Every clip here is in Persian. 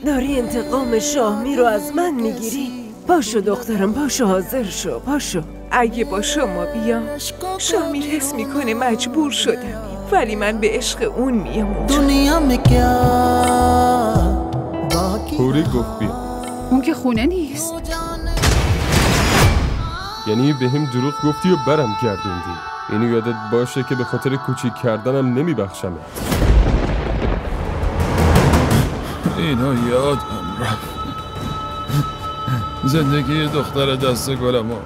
داری انتقام شاهمی رو از من میگیری؟ پاشو دخترم، پاشو، حاضر شو، پاشو. اگه با شما بیام شاهمی حس میکنه مجبور شدم، ولی من به عشق اون میام. دنیا میں کیا حوری گفت بیا. اون که خونه نیست. یعنی به هم دروغ گفتی و برم گردوندی. اینو یادت باشه که به خاطر کوچیک کردنم نمیبخشمت. اینو یادم رفت. زندگی دختر دست گلمو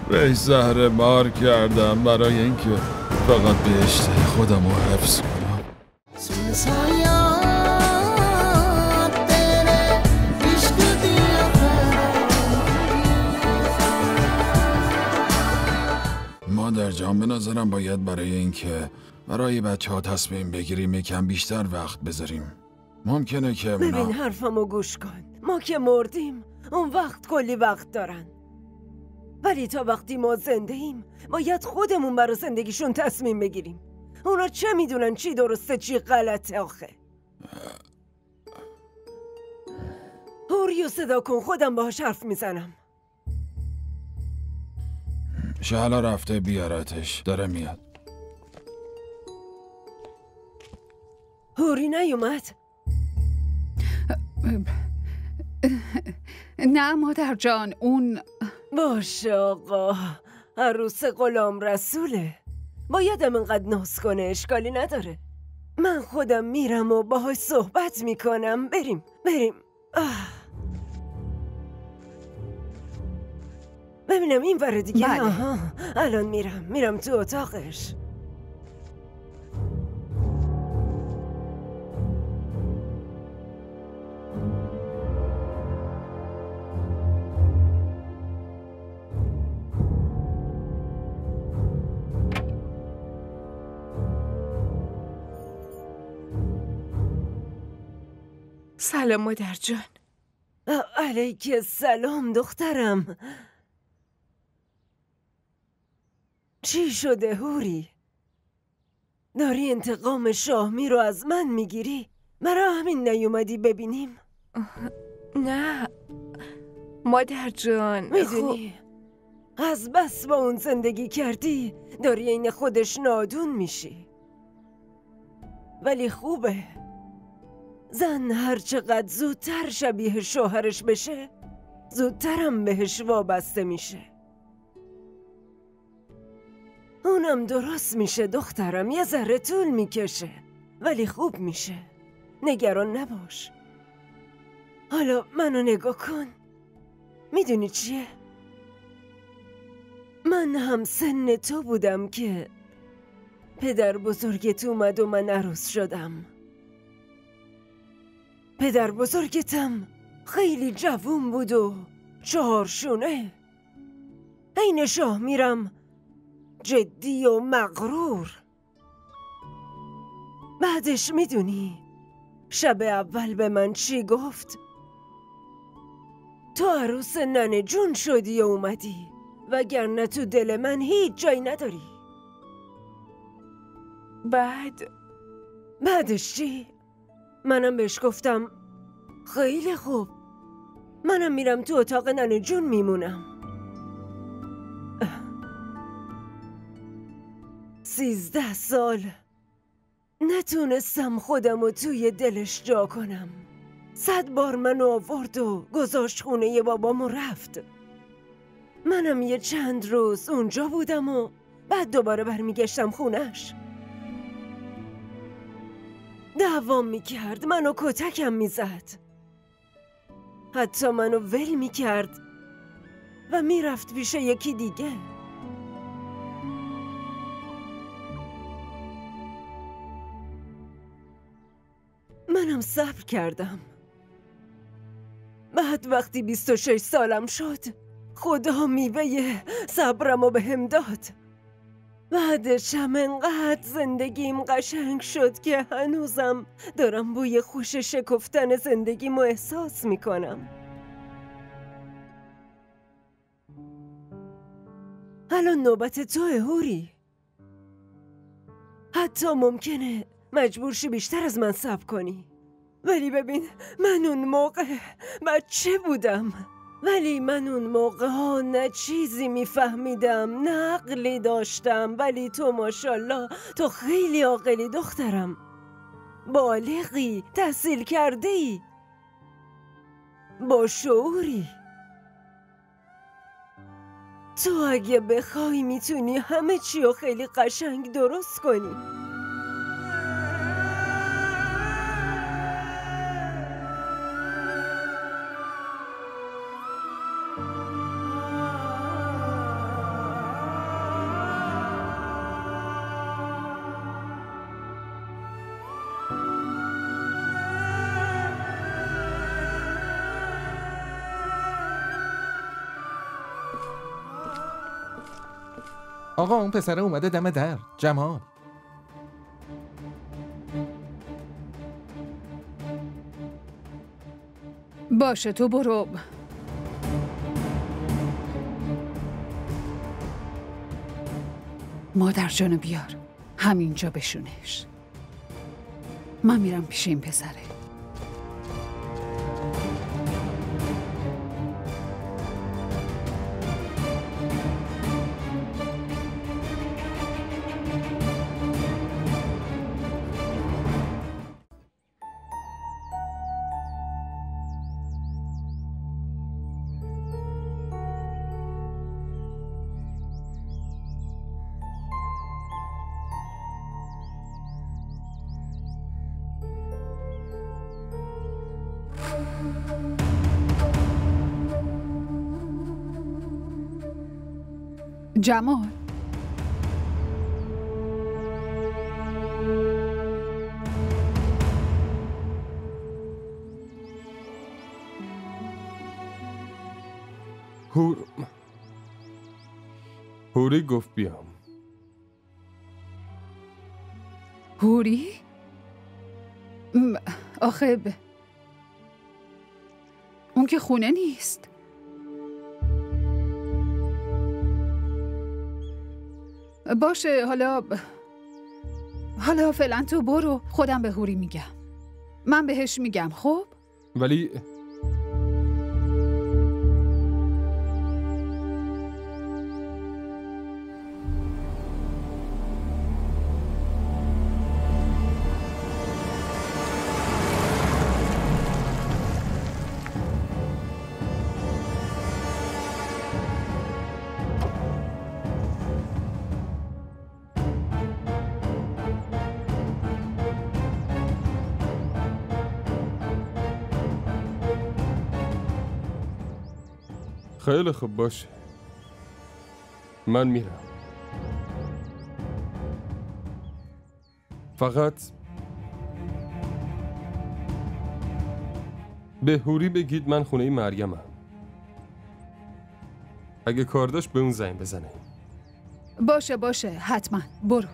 بهش زهر مار کردم برای اینکه فقط بهشت خودمو حفظ کنم. مادر جان، به نظرم باید برای اینکه برای بچه ها تصمیم بگیریم یکم بیشتر وقت بذاریم. ممکنه که ببین حرفمو گوش کن. ما که مردیم اون وقت کلی وقت دارن، ولی تا وقتی ما زنده ایم باید خودمون برای زندگیشون تصمیم بگیریم. اونا چه میدونن چی درسته چی غلطه آخه؟ هوریو صدا کن، خودم باهاش حرف میزنم. شهلا رفته بیارتش، داره میاد. هوری نیومد؟ نه مادر جان، اون باشه آقا، عروس غلام رسوله، بایدم انقدر ناز کنه، اشکالی نداره. من خودم میرم و باهاش صحبت میکنم. بریم. ببینم این ور دیگه. بله. آها، الان میرم تو اتاقش. سلام مادر جان. علیک سلام دخترم. چی شده هوری؟ داری انتقام شاهمی رو از من میگیری؟ برای همین نیومدی ببینیم؟ نه مادر جان، میدونی از بس با اون زندگی کردی داری این خودش نادون میشی، ولی خوبه زن هر چقدر زودتر شبیه شوهرش بشه زودترم بهش وابسته میشه. اونم درست میشه دخترم، یه ذره طول میکشه ولی خوب میشه، نگران نباش. حالا منو نگاه کن، میدونی چیه؟ من هم سن تو بودم که پدر بزرگت اومد و من عروس شدم. پدر بزرگتم خیلی جوون بود و چهارشونه، عین شاه میرم، جدی و مغرور. بعدش میدونی شب اول به من چی گفت؟ تو عروس ننه جون شدی و اومدی، وگرنه تو دل من هیچ جایی نداری. بعدش چی؟ منم بهش گفتم خیلی خوب، منم میرم تو اتاق ننه جون میمونم. 13 سال نتونستم خودمو توی دلش جا کنم. 100 بار منو آورد و گذاشت خونه بابام و رفت. منم یه چند روز اونجا بودم و بعد دوباره برمیگشتم خونش. دعوام میکرد، منو کتکم میزد، حتی منو ول میکرد و میرفت پیش یکی دیگه. منم صبر کردم. بعد وقتی 26 سالم شد خدا میوه صبرمو بهم داد. بعدش هم انقدر زندگیم قشنگ شد که هنوزم دارم بوی خوش شکفتن زندگیمو احساس میکنم. الان نوبت توه هوری. حتی ممکنه مجبور شی بیشتر از من صبر کنی، ولی ببین من اون موقع بچه بودم، ولی من اون موقع ها نه چیزی میفهمیدم نه عقلی داشتم. ولی تو ماشالله تو خیلی عاقلی دخترم، بالغی، تحصیل کرده‌ای، با شعوری. تو اگه بخوای میتونی همه چی رو خیلی قشنگ درست کنی. آقا اون پسره اومده دم در. جمال. باشه تو برو. مادر جانو بیار همینجا بشونش. من میرم پیش این پسره. جمال هوری گفت بیام. هوری؟ آخه اون که خونه نیست. باشه حالا فعلا تو برو، خودم به هوری میگم. من بهش میگم. خب ولی خیلی خوب باشه، من میرم. فقط به هوری بگید من خونه مریمم. اگه کار داشت به اون زنگ بزنه. باشه حتما. برو.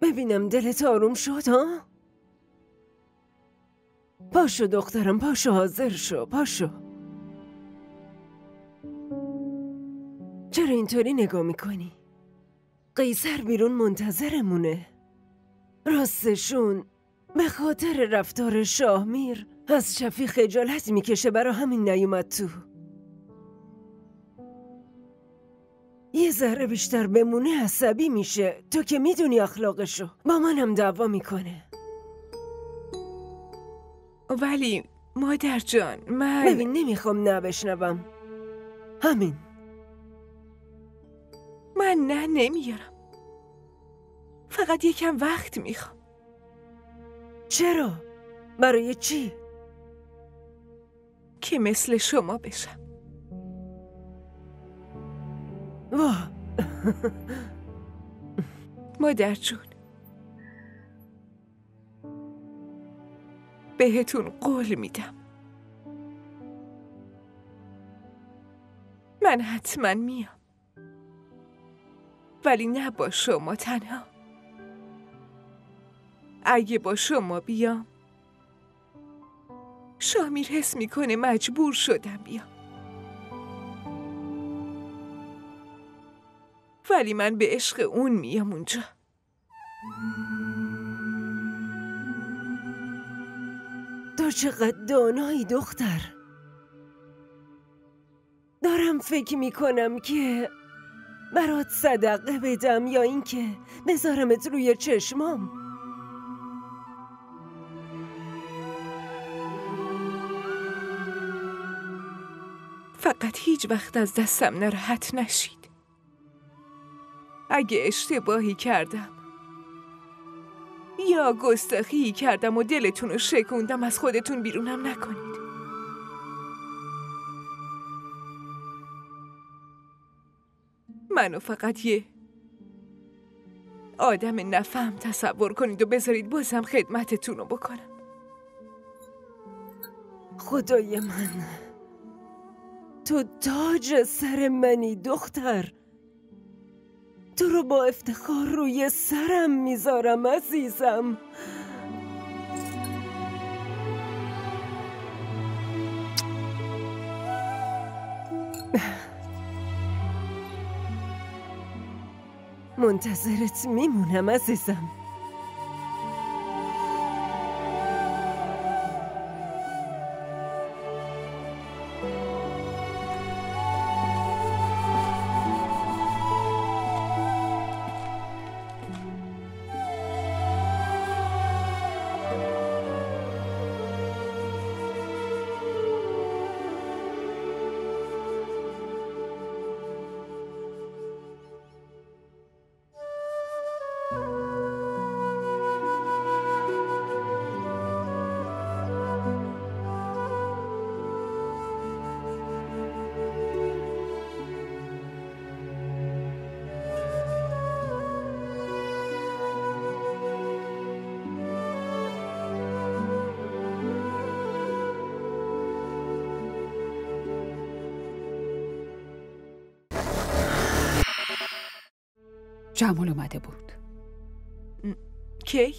ببینم دلت آروم شد ها؟ پاشو دخترم، پاشو، حاضر شو، پاشو. چرا اینطوری نگاه میکنی؟ قیصر بیرون منتظرمونه. راستشون به خاطر رفتار شاهمیر از شفیع خجالت میکشه، برا همین نیومد تو. یه ذره بیشتر بمونه عصبی میشه. تو که میدونی اخلاقشو، با منم دعوا میکنه. ولی مادر جان من ببین نمیخوام نبشنوم. همین. من نمیارم. فقط یکم وقت میخوام. چرا؟ برای چی؟ که مثل شما بشم. واه. مادر جون، بهتون قول میدم من حتما میام، ولی نه با شما تنها. اگه با شما بیام شامیر حس میکنه مجبور شدم بیام، ولی من به عشق اون میام اونجا. تو چقدر دانایی دختر. دارم فکر میکنم که برات صدقه بدم یا اینکه بذارمت روی چشمام. فقط هیچ وقت از دستم ناراحت نشید. اگه اشتباهی کردم یا گستاخی کردم و دلتون رو شکوندم، از خودتون بیرونم نکنید. منو فقط یه آدم نفهم تصور کنید و بذارید بازم خدمتتون رو بکنم. خدای من، تو تاج سر منی دختر. تو رو با افتخار روی سرم میذارم عزیزم. منتظرت میمونم عزیزم. جمال اومده بود. کی؟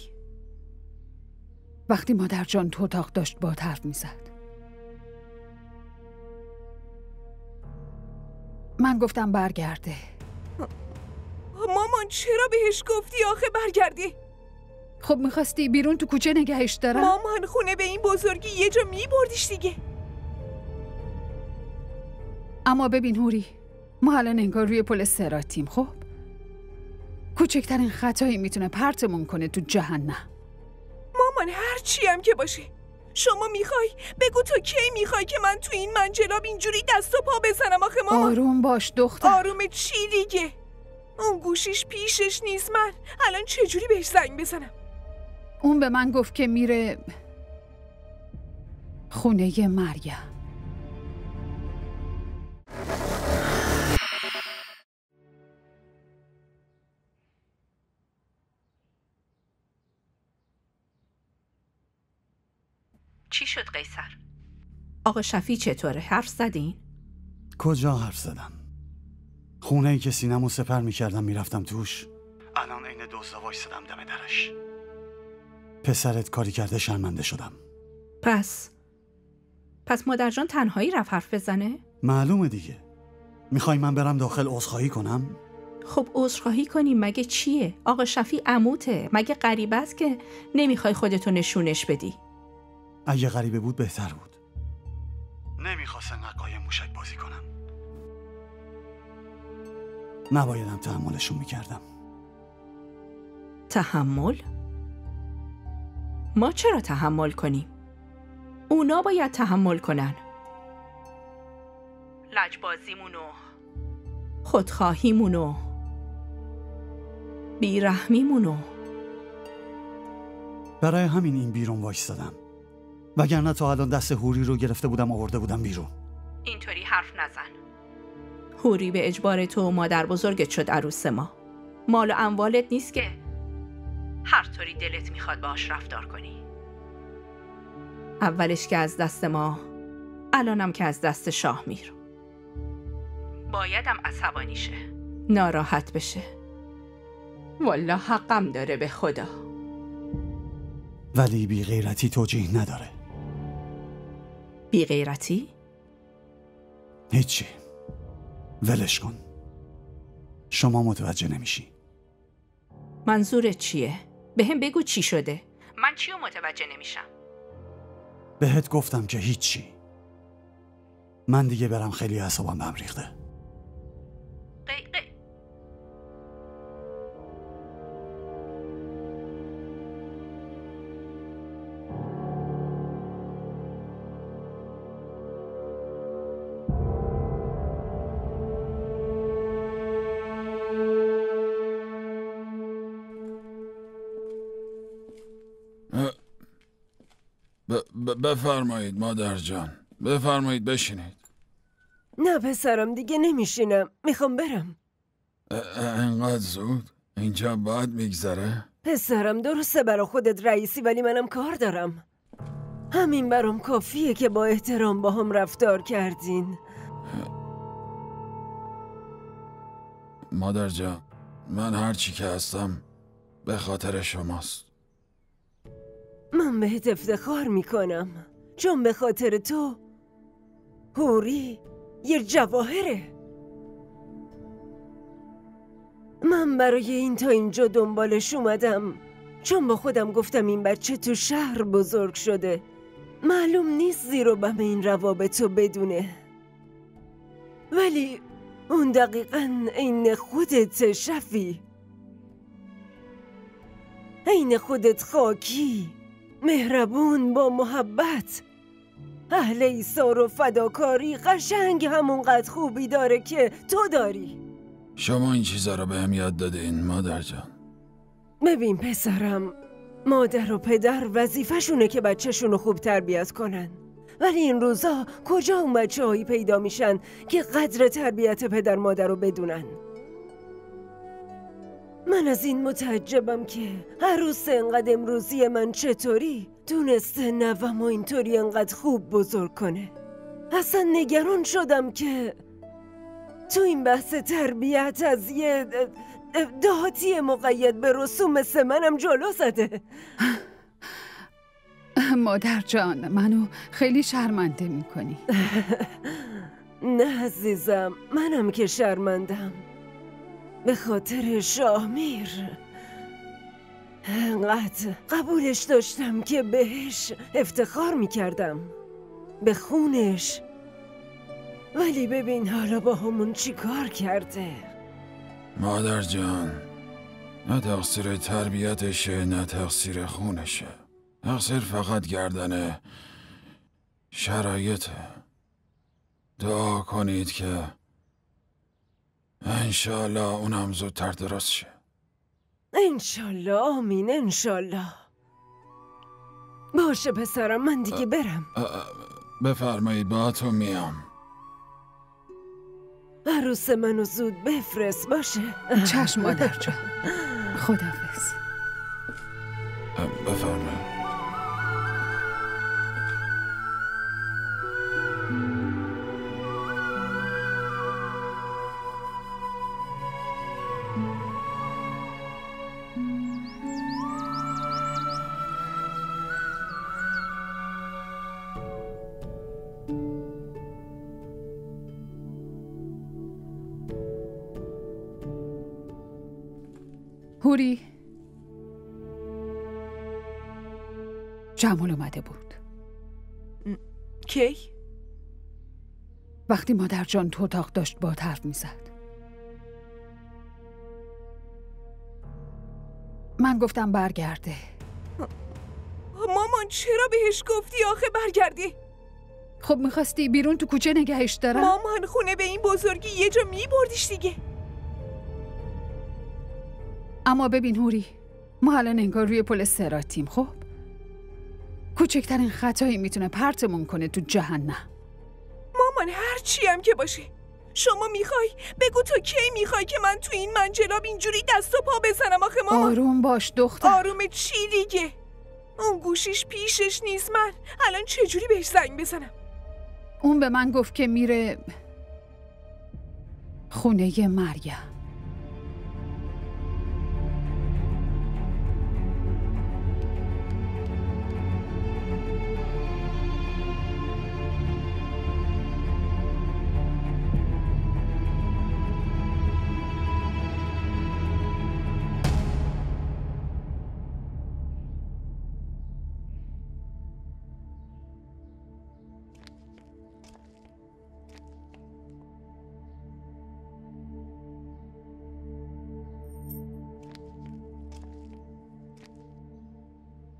وقتی مادر جان تو اتاق داشت با حرف میزد. من گفتم برگرده. مامان چرا بهش گفتی آخه برگردی؟ خب میخواستی بیرون تو کوچه نگهش دارم؟ مامان خونه به این بزرگی یه جا میبردیش دیگه. اما ببین هوری، ما الان انگار روی پل صراطیم. خب کوچکترین خطایی میتونه پرتمون کنه تو جهنم. مامان هر چی هم که باشه، شما میخوای بگو تو کی میخوای که من تو این منجلاب اینجوری دست و پا بزنم آخه مامان؟ آروم باش دختر. آروم چی دیگه؟ اون گوشیش پیشش نیست، من الان چجوری بهش زنگ بزنم؟ اون به من گفت که میره خونه مریم. چی شد قیصر؟ آقا شفیع چطوره؟ حرف زدین؟ کجا حرف زدم؟ خونه ای که سینمو سپر میکردم میرفتم توش، الان عین دزدا وایسادم دم درش. پسرت کاری کرده شرمنده شدم. پس مادر جان تنهایی رفت حرف بزنه؟ معلومه دیگه. میخوای من برم داخل عذرخواهی کنم؟ خب عذرخواهی کنیم مگه چیه؟ آقا شفیع عموته، مگه غریبه است که نمیخوای خودتو نشونش بدی؟ اگه غریبه بود بهتر بود. نمیخواست انقدر قایم موشک بازی کنم. نبایدم تحملشون میکردم. تحمل؟ ما چرا تحمل کنیم؟ اونا باید تحمل کنن. لجبازیمونو، خودخواهیمونو، بیرحمیمونو. برای همین این بیرون وایستادم، وگرنه تا الان دست هوری رو گرفته بودم آورده بودم بیرون. اینطوری حرف نزن. هوری به اجبار تو و مادر بزرگت شد عروس ما. مال و اموالت نیست که هر طوری دلت میخواد باهاش رفتار کنی. اولش که از دست ما، الانم که از دست شاهمیر. بایدم عصبانی شه، ناراحت بشه. والله حقم داره به خدا. ولی بی غیرتی توجیه نداره. بی غیرتی؟ هیچی، ولش کن. شما متوجه نمیشی. منظورت چیه؟ به هم بگو چی شده. من چیو متوجه نمیشم؟ بهت گفتم که هیچی. من دیگه برم، خیلی اعصابم بهم ریخته. بفرمایید مادر جان، بفرمایید بشینید. نه پسرم، دیگه نمیشینم، میخوام برم. انقدر زود؟ اینجا باید میگذره؟ پسرم درسته برا خودت رئیسی، ولی منم کار دارم. همین برام کافیه که با احترام با هم رفتار کردین. مادر جان، من هرچی که هستم به خاطر شماست. من بهت افتخار میکنم، چون به خاطر تو هوری یه جواهره. من برای این تا اینجا دنبالش اومدم، چون با خودم گفتم این بچه تو شهر بزرگ شده، معلوم نیست زیر و بم این روابطو بدونه. ولی اون دقیقاً عین خودت شفی، عین خودت خاکی، مهربون، با محبت، اهل ایثار و فداکاری، قشنگ همونقدر خوبی داره که تو داری. شما این چیزا رو بهم یاد دادین مادر جان. ببین پسرم، مادر و پدر وظیفه‌شونه که بچه‌شونو خوب تربیت کنن، ولی این روزا کجا اون بچه‌هایی پیدا میشن که قدر تربیت پدر مادر رو بدونن؟ من از این متعجبم که عروس انقدر امروزی من چطوری تونسته نوه‌مو اینطوری انقدر خوب بزرگ کنه. اصلا نگران شدم که تو این بحث تربیت از یه دهاتی مقید به رسوم مثل منم جلو زده. مادر جان، منو خیلی شرمنده میکنی. نه عزیزم، منم که شرمندم به خاطر شاهمیر. انقدر قبولش داشتم که بهش افتخار میکردم، به خونش. ولی ببین حالا با همون چی کار کرده. مادر جان، نه تقصیر تربیتشه نه تقصیر خونشه، تقصیر فقط گردن شرایطه. دعا کنید که انشالله اونم زودتر درست شه. انشالله، آمین، انشالله. باشه پسرم، من دیگه برم. بفرمایید، با تو میام. عروس منو زود بفرست، باشه؟ چشم مادر جان، خداحافظ. بفرمایید. هوری، جمال اومده بود. کی؟ وقتی مادر جان تو اتاق داشت با حرف میزد. من گفتم برگرده. مامان چرا بهش گفتی آخه برگردی؟ خب میخواستی بیرون تو کوچه نگهش دارم؟ مامان خونه به این بزرگی یه جا میبردیش دیگه. اما ببین هوری، ما الان انگار روی پل صراطیم. خب کوچکترین خطایی میتونه پرتمون کنه تو جهنم. مامان هر چی هم که باشه، شما میخوای؟ بگو تا کی میخوای که من تو این منجلاب اینجوری دست و پا بزنم آخه مامان؟ آروم باش دختر. آروم چی دیگه؟ اون گوشیش پیشش نیست، من الان چجوری بهش زنگ بزنم؟ اون به من گفت که میره خونه مریم.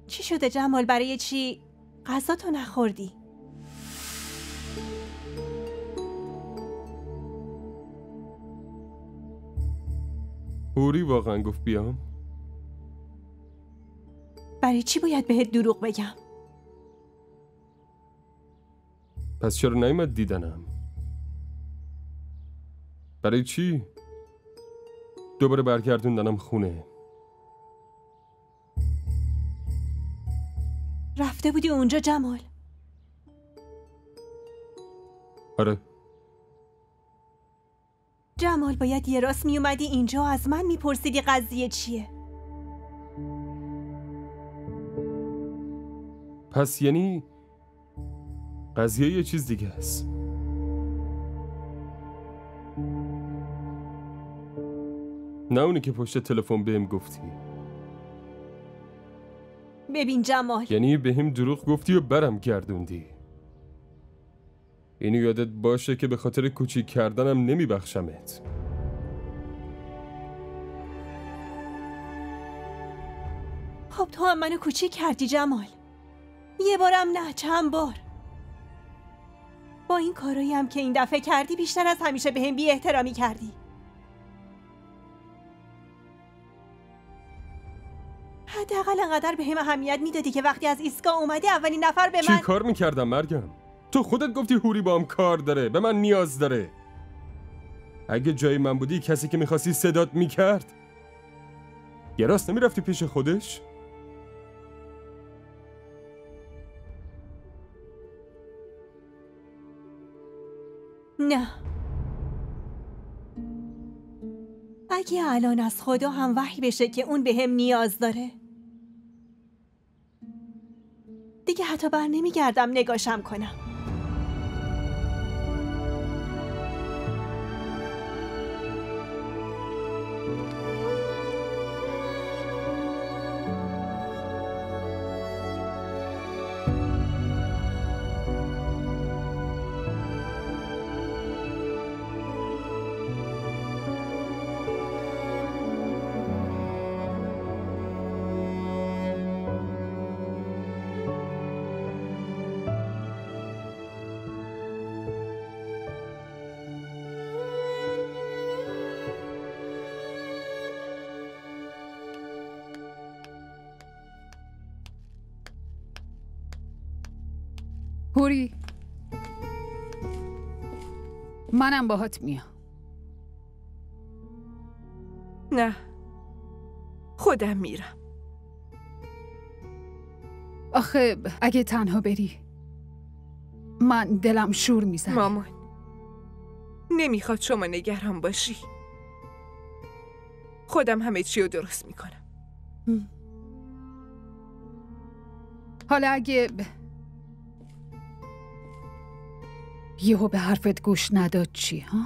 چی شده جمال؟ برای چی غذا تو نخوردی؟ هوری واقعا گفت بیام؟ برای چی باید بهت دروغ بگم؟ پس چرا نیومد دیدنم؟ برای چی؟ دوباره برگردوندنم خونه. رفته بودی اونجا جمال؟ آره. جمال باید یه راست می اومدی اینجا و از من میپرسیدی قضیه چیه. پس یعنی قضیه یه چیز دیگه است. نه اونی که پشت تلفن بهم گفتی. ببین جمال، یعنی بهم دروغ گفتی و برم گردوندی. اینو یادت باشه که به خاطر کوچیک کردنم نمیبخشمت. خب تو هم منو کوچیک کردی جمال. یه بارم نه، چند بار. با این کارایی هم که این دفعه کردی بیشتر از همیشه بهم بی احترامی کردی. حداقل انقدر بهم اهمیت میدادی که وقتی از ایستگاه اومدی اولین نفر به من چی کار میکردم مریم؟ تو خودت گفتی هوری با هم کار داره، به من نیاز داره. اگه جای من بودی کسی که میخواستی صدات میکرد، یه راست نمیرفتی پیش خودش؟ نه. اگه الان از خدا هم وحی بشه که اون بهم نیاز داره، دیگه حتی بر نمیگردم نگاشم کنم. هوری، منم باهات میام. نه، خودم میرم. آخه اگه تنها بری من دلم شور میزنه. مامان، نمیخواد شما نگران باشی. خودم همه چی رو درست میکنم. حالا اگه یهو به حرفت گوش نداد چی ها؟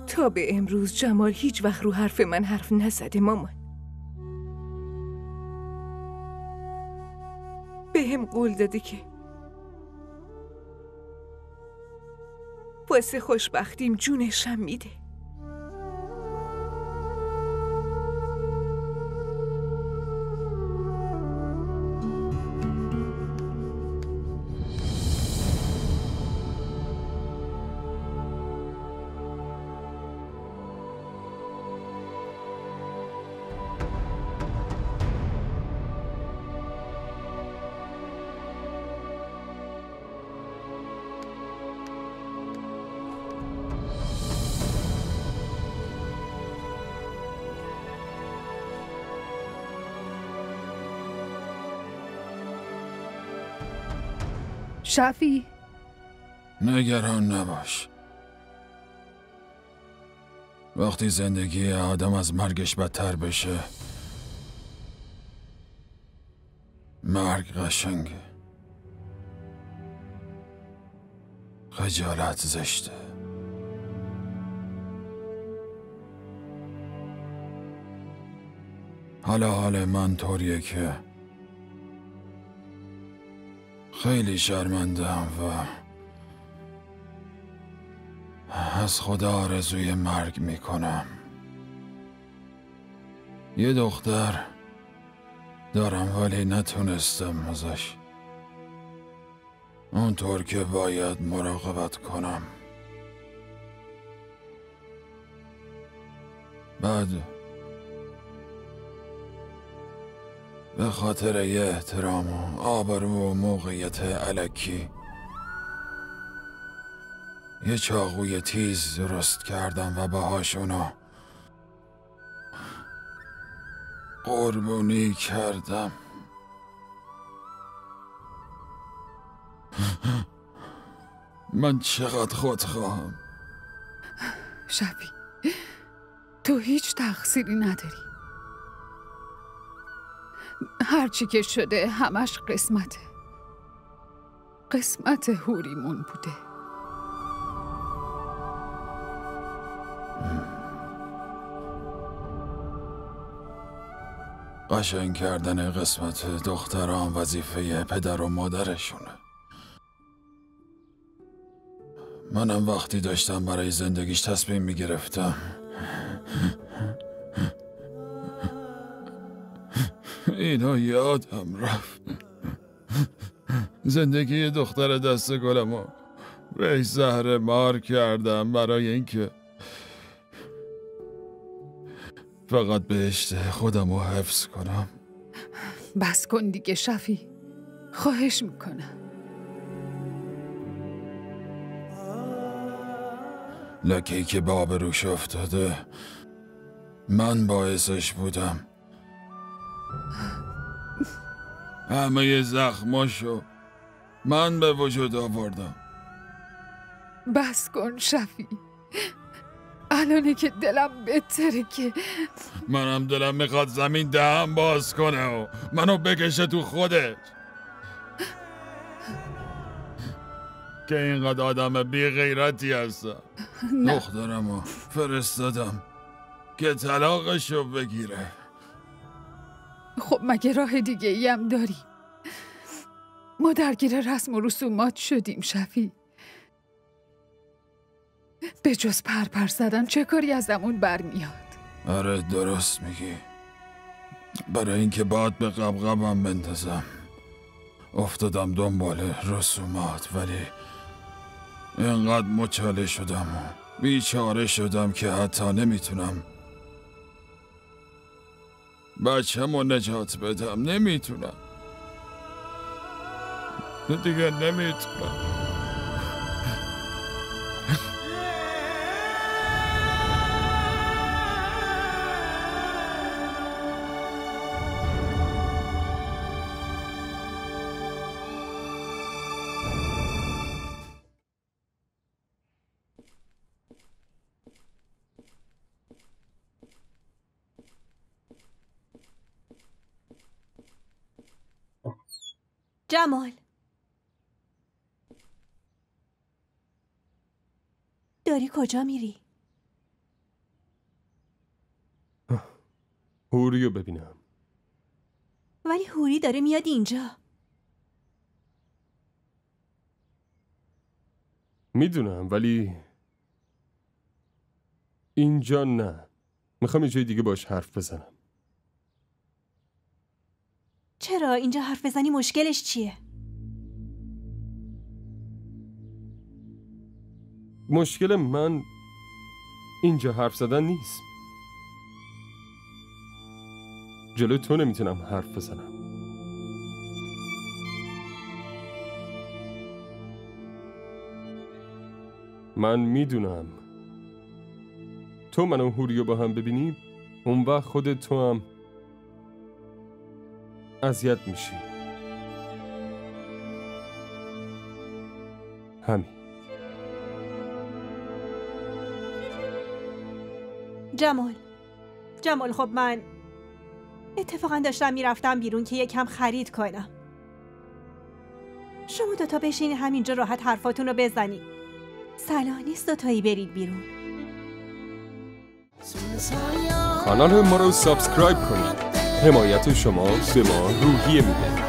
تا به امروز جمال هیچ وقت رو حرف من حرف نزده مامان. بهم قول داده که واسه خوشبختیم جونشم میده. شفی؟ نگران نباش. وقتی زندگی آدم از مرگش بدتر بشه، مرگ قشنگه، خجالت زشته. حال من طوریه که خیلی شرمنده‌ام و از خدا آرزوی مرگ میکنم. یه دختر دارم ولی نتونستم ازش اونطور که باید مراقبت کنم. بعد به خاطر یه احترام و آبرو و موقعیت الکی یه چاقوی تیز درست کردم و باهاشونو قربونی کردم. من چقدر خودخواهم. شفی، تو هیچ تقصیری نداری. هرچی که شده همش قسمت هوریمون بوده. قشنگ کردن قسمت دختران وظیفه پدر و مادرشونه. منم وقتی داشتم برای زندگیش تصمیم میگرفتم اینا یادم رفت. زندگی دختر دست گلمو بهش زهر مار کردم برای اینکه فقط بهشت خودمو حفظ کنم. بس کن دیگه شفی، خواهش میکنم. لکه‌ای که به آبروش افتاده من باعثش بودم. همه زخماشو من به وجود آوردم. بس کن شفی، الانه که دلم بهتره که منم دلم میخواد زمین دهن باز کنه و منو بکشه تو خودش، که اینقدر آدم بی غیرتی هستم. دخترمو فرستادم که طلاقشو بگیره. خب مگه راه دیگه ای هم داریم؟ ما درگیر رسم و رسومات شدیم شفی. به جز پر زدن چه کاری ازمون برمیاد؟ آره درست میگی. برای اینکه باد به قبقبم بندازم افتادم دنبال رسومات، ولی اینقدر مچاله شدم و بیچاره شدم که حتی نمیتونم بچه‌مو نجات بدم. نمیتونم دیگه، نمیتونم. جمال، داری کجا میری؟ هوریو ببینم. ولی هوری داره میاد اینجا. میدونم ولی اینجا نه. میخوام یه جای دیگه باش حرف بزنم. چرا؟ اینجا حرف بزنی مشکلش چیه؟ مشکل من اینجا حرف زدن نیست. جلو تو نمیتونم حرف بزنم. من میدونم تو من و هوریو با هم ببینیم اون وقت خودت تو هم اذیت میشی. همین. جمال خب من اتفاقا داشتم میرفتم بیرون که یکم خرید کنم. شما دوتا بشینید همینجا راحت حرفاتون رو بزنید. صلاح نیست دوتایی برید بیرون. کانال ما رو سابسکرایب کنید. حمایت شما به ما روحیه میده.